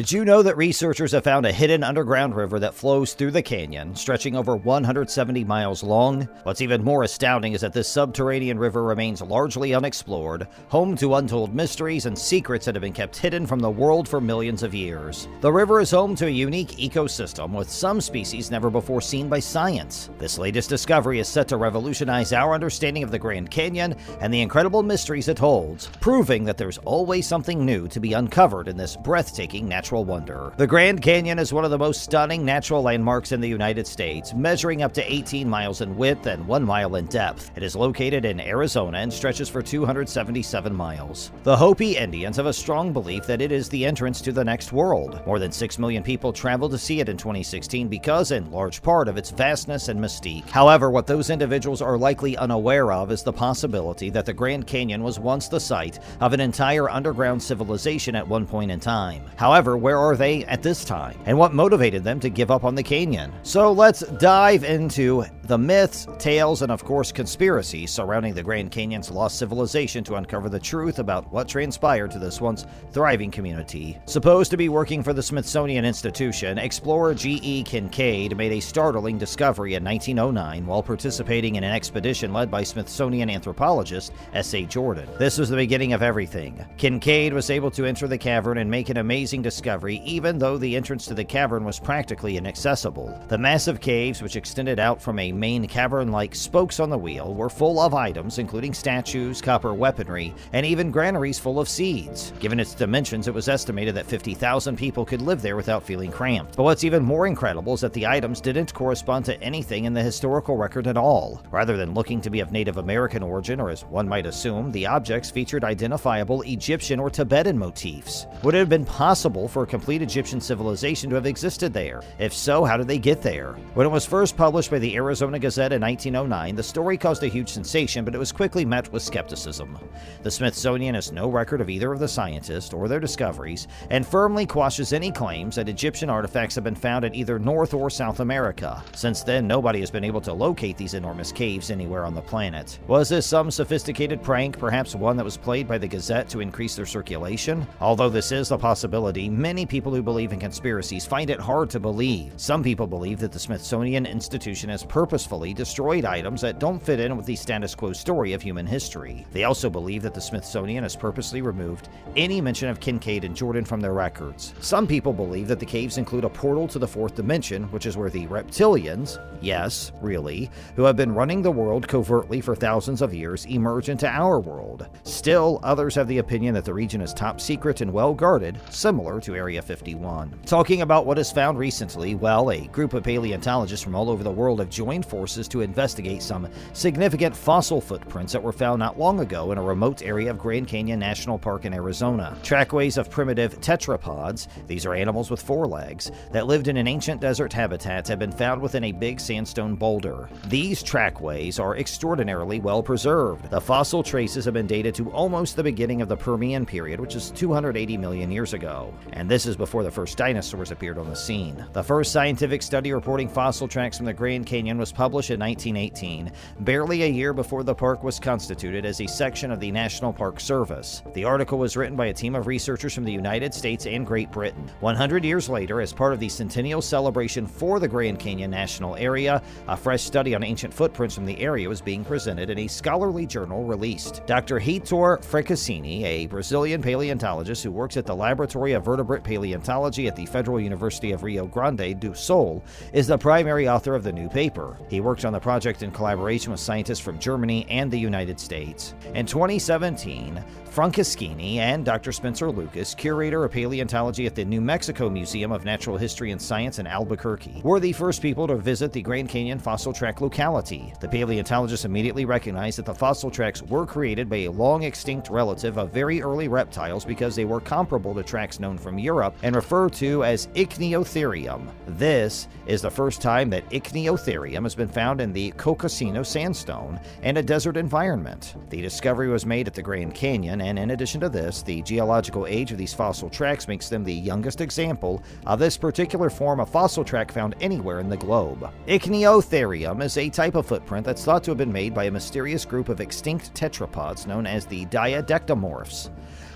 Did you know that researchers have found a hidden underground river that flows through the canyon, stretching over 170 miles long? What's even more astounding is that this subterranean river remains largely unexplored, home to untold mysteries and secrets that have been kept hidden from the world for millions of years. The river is home to a unique ecosystem with some species never before seen by science. This latest discovery is set to revolutionize our understanding of the Grand Canyon and the incredible mysteries it holds, proving that there's always something new to be uncovered in this breathtaking natural wonder. The Grand Canyon is one of the most stunning natural landmarks in the United States, measuring up to 18 miles in width and 1 mile in depth. It is located in Arizona and stretches for 277 miles. The Hopi Indians have a strong belief that it is the entrance to the next world. More than 6 million people traveled to see it in 2016 because, in large part, of its vastness and mystique. However, what those individuals are likely unaware of is the possibility that the Grand Canyon was once the site of an entire underground civilization at one point in time. However, where are they at this time? And what motivated them to give up on the canyon? So let's dive into the myths, tales, and of course conspiracies surrounding the Grand Canyon's lost civilization to uncover the truth about what transpired to this once thriving community. Supposed to be working for the Smithsonian Institution, explorer G.E. Kincaid made a startling discovery in 1909 while participating in an expedition led by Smithsonian anthropologist S.A. Jordan. This was the beginning of everything. Kincaid was able to enter the cavern and make an amazing discovery, even though the entrance to the cavern was practically inaccessible. The massive caves, which extended out from a main cavern-like spokes on the wheel, were full of items including statues, copper weaponry, and even granaries full of seeds. Given its dimensions, it was estimated that 50,000 people could live there without feeling cramped. But what's even more incredible is that the items didn't correspond to anything in the historical record at all. Rather than looking to be of Native American origin, or as one might assume, the objects featured identifiable Egyptian or Tibetan motifs. Would it have been possible for a complete Egyptian civilization to have existed there? If so, how did they get there? When it was first published by the Arizona Gazette in 1909, the story caused a huge sensation, but it was quickly met with skepticism. The Smithsonian has no record of either of the scientists or their discoveries, and firmly quashes any claims that Egyptian artifacts have been found in either North or South America. Since then, nobody has been able to locate these enormous caves anywhere on the planet. Was this some sophisticated prank, perhaps one that was played by the Gazette to increase their circulation? Although this is a possibility, many people who believe in conspiracies find it hard to believe. Some people believe that the Smithsonian Institution has purposefully destroyed items that don't fit in with the status quo story of human history. They also believe that the Smithsonian has purposely removed any mention of Kincaid and Jordan from their records. Some people believe that the caves include a portal to the fourth dimension, which is where the reptilians, yes, really, who have been running the world covertly for thousands of years, emerge into our world. Still, others have the opinion that the region is top secret and well guarded, similar to Area 51. Talking about what is found recently, well, a group of paleontologists from all over the world have joined forces to investigate some significant fossil footprints that were found not long ago in a remote area of Grand Canyon National Park in Arizona. Trackways of primitive tetrapods, these are animals with 4 legs, that lived in an ancient desert habitat have been found within a big sandstone boulder. These trackways are extraordinarily well preserved. The fossil traces have been dated to almost the beginning of the Permian period, which is 280 million years ago. And this is before the first dinosaurs appeared on the scene. The first scientific study reporting fossil tracks from the Grand Canyon was published in 1918, barely a year before the park was constituted as a section of the National Park Service. The article was written by a team of researchers from the United States and Great Britain. 100 years later, as part of the centennial celebration for the Grand Canyon National Area, a fresh study on ancient footprints from the area was being presented in a scholarly journal released. Dr. Heitor Frecassini, a Brazilian paleontologist who works at the Laboratory of Vertebrate Paleontology at the Federal University of Rio Grande do Sul, is the primary author of the new paper. He worked on the project in collaboration with scientists from Germany and the United States. In 2017, Franceschini and Dr. Spencer Lucas, curator of paleontology at the New Mexico Museum of Natural History and Science in Albuquerque, were the first people to visit the Grand Canyon fossil track locality. The paleontologists immediately recognized that the fossil tracks were created by a long-extinct relative of very early reptiles because they were comparable to tracks known from Europe and referred to as Ichthyotherium. This is the first time that Ichthyotherium has been found in the Cocosino sandstone and a desert environment. The discovery was made at the Grand Canyon, and in addition to this, the geological age of these fossil tracks makes them the youngest example of this particular form of fossil track found anywhere in the globe. Ichneotherium is a type of footprint that's thought to have been made by a mysterious group of extinct tetrapods known as the diadectomorphs.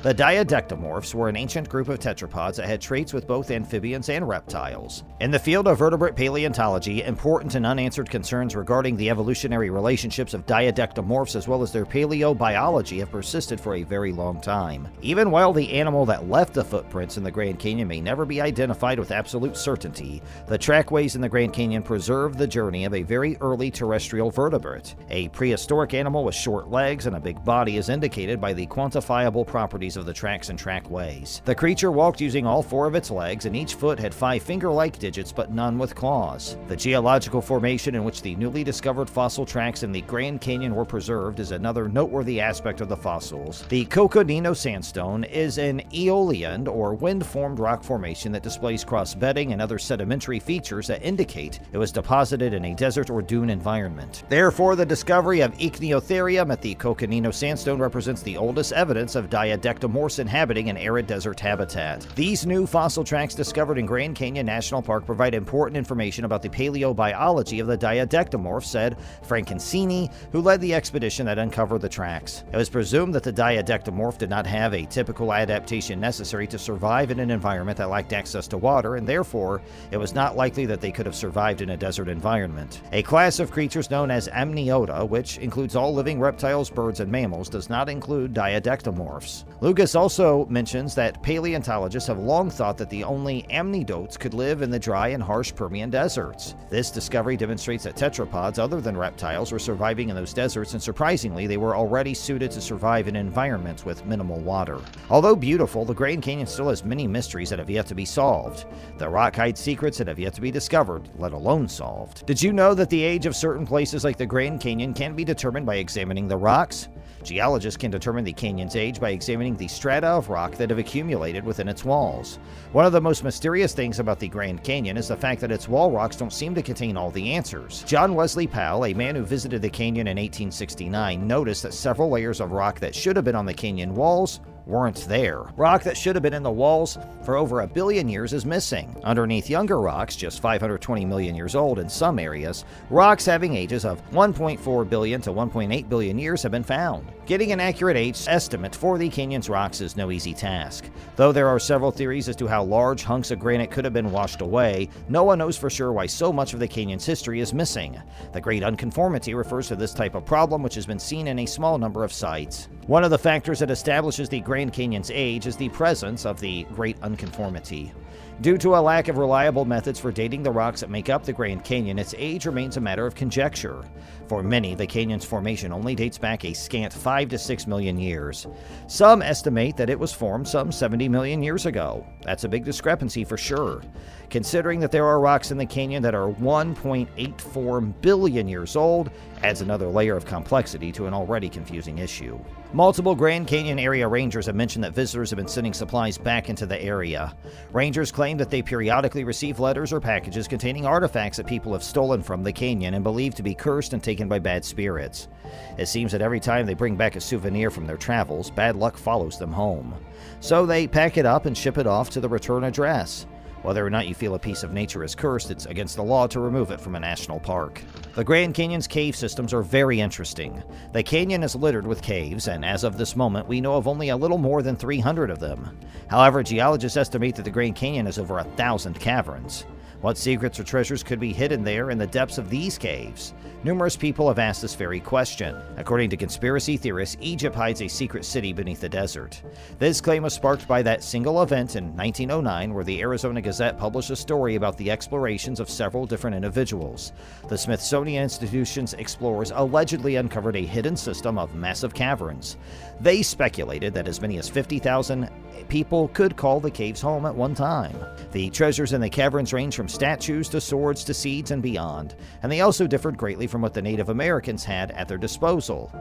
The diadectomorphs were an ancient group of tetrapods that had traits with both amphibians and reptiles. In the field of vertebrate paleontology, important and unanswered concerns regarding the evolutionary relationships of diadectomorphs as well as their paleobiology have persisted for a very long time. Even while the animal that left the footprints in the Grand Canyon may never be identified with absolute certainty, the trackways in the Grand Canyon preserve the journey of a very early terrestrial vertebrate. A prehistoric animal with short legs and a big body is indicated by the quantifiable properties of the tracks and trackways. The creature walked using all 4 of its legs, and each foot had 5 finger-like digits but none with claws. The geological formation in which the newly discovered fossil tracks in the Grand Canyon were preserved is another noteworthy aspect of the fossils. The Cocosino sandstone is an aeolian or wind-formed rock formation that displays cross-bedding and other sedimentary features that indicate it was deposited in a desert or dune environment. Therefore, the discovery of Ichneotherium at the Cocosino sandstone represents the oldest evidence of diadectomorphs inhabiting an arid desert habitat. These new fossil tracks discovered in Grand Canyon National Park provide important information about the paleobiology of the diadectomorph, said Franceschini, who led the expedition that uncovered the tracks. It was presumed that the diadectomorph did not have a typical adaptation necessary to survive in an environment that lacked access to water, and therefore it was not likely that they could have survived in a desert environment. A class of creatures known as amniota, which includes all living reptiles, birds, and mammals, does not include diadectomorphs. Lucas also mentions that paleontologists have long thought that the only amnidotes could live in the dry and harsh Permian deserts. This discovery demonstrates that tetrapods other than reptiles were surviving in those deserts, and surprisingly, they were already suited to survive in environments with minimal water. Although beautiful, the Grand Canyon still has many mysteries that have yet to be solved. The rock hides secrets that have yet to be discovered, let alone solved. Did you know that the age of certain places like the Grand Canyon can be determined by examining the rocks? Geologists can determine the canyon's age by examining the strata of rock that have accumulated within its walls. One of the most mysterious things about the Grand Canyon is the fact that its wall rocks don't seem to contain all the answers. John Wesley Powell, a man who visited the canyon in 1869, noticed that several layers of rock that should have been on the canyon walls weren't there. Rock that should have been in the walls for over 1 billion years is missing. Underneath younger rocks, just 520 million years old in some areas, rocks having ages of 1.4 billion to 1.8 billion years have been found. Getting an accurate age estimate for the canyon's rocks is no easy task. Though there are several theories as to how large hunks of granite could have been washed away, no one knows for sure why so much of the canyon's history is missing. The Great Unconformity refers to this type of problem, which has been seen in a small number of sites. One of the factors that establishes the Grand Canyon's age is the presence of the Great Unconformity. Due to a lack of reliable methods for dating the rocks that make up the Grand Canyon, its age remains a matter of conjecture. For many, the canyon's formation only dates back a scant 5 to 6 million years. Some estimate that it was formed some 70 million years ago. That's a big discrepancy for sure. Considering that there are rocks in the canyon that are 1.84 billion years old, adds another layer of complexity to an already confusing issue. Multiple Grand Canyon area rangers have mentioned that visitors have been sending supplies back into the area. Rangers claim that they periodically receive letters or packages containing artifacts that people have stolen from the canyon and believed to be cursed and taken by bad spirits. It seems that every time they bring back a souvenir from their travels, bad luck follows them home. So they pack it up and ship it off to the return address. Whether or not you feel a piece of nature is cursed, it's against the law to remove it from a national park. The Grand Canyon's cave systems are very interesting. The canyon is littered with caves, and as of this moment, we know of only a little more than 300 of them. However, geologists estimate that the Grand Canyon has over 1,000 caverns. What secrets or treasures could be hidden there in the depths of these caves? Numerous people have asked this very question. According to conspiracy theorists, Egypt hides a secret city beneath the desert. This claim was sparked by that single event in 1909 where the Arizona Gazette published a story about the explorations of several different individuals. The Smithsonian Institution's explorers allegedly uncovered a hidden system of massive caverns. They speculated that as many as 50,000 people could call the caves home at one time. The treasures in the caverns range from statues to swords to seeds and beyond, and they also differed greatly from what the Native Americans had at their disposal.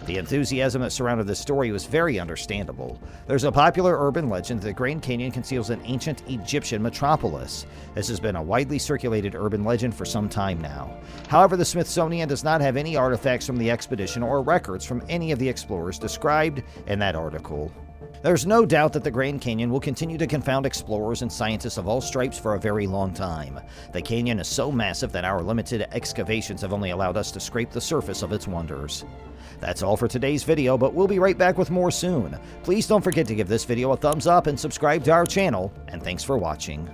The enthusiasm that surrounded this story was very understandable. There's a popular urban legend that the Grand Canyon conceals an ancient Egyptian metropolis. This has been a widely circulated urban legend for some time now. However, the Smithsonian does not have any artifacts from the expedition or records from any of the explorers described in that article. There's no doubt that the Grand Canyon will continue to confound explorers and scientists of all stripes for a very long time. The canyon is so massive that our limited excavations have only allowed us to scrape the surface of its wonders. That's all for today's video, but we'll be right back with more soon. Please don't forget to give this video a thumbs up and subscribe to our channel, and thanks for watching.